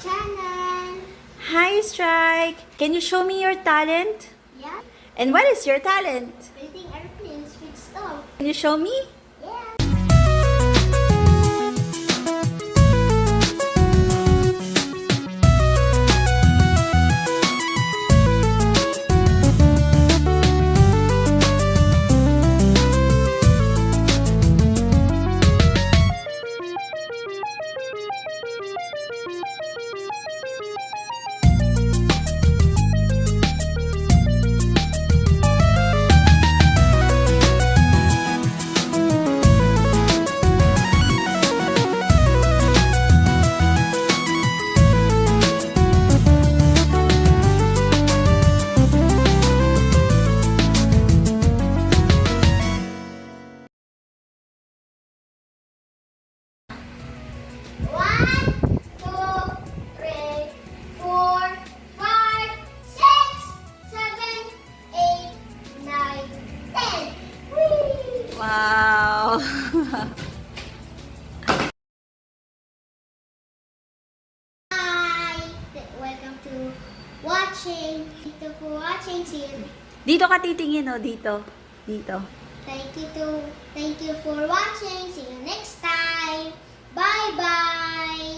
channel. Hi, Strike. Can you show me your talent? Yeah, And what is your talent? building airplanes with stuff. Can you show me? Yeah. One, two, three, four, five, six, seven, eight, nine, 10. Whee! Wow. Hi! Welcome to watching. Thank you for watching. See you. Dito ka titingin, oh. Dito. Dito. Thank you for watching. See you next time. Bye bye.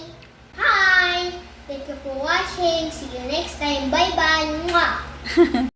Hi. Thank you for watching. See you next time. Bye bye. Mwah.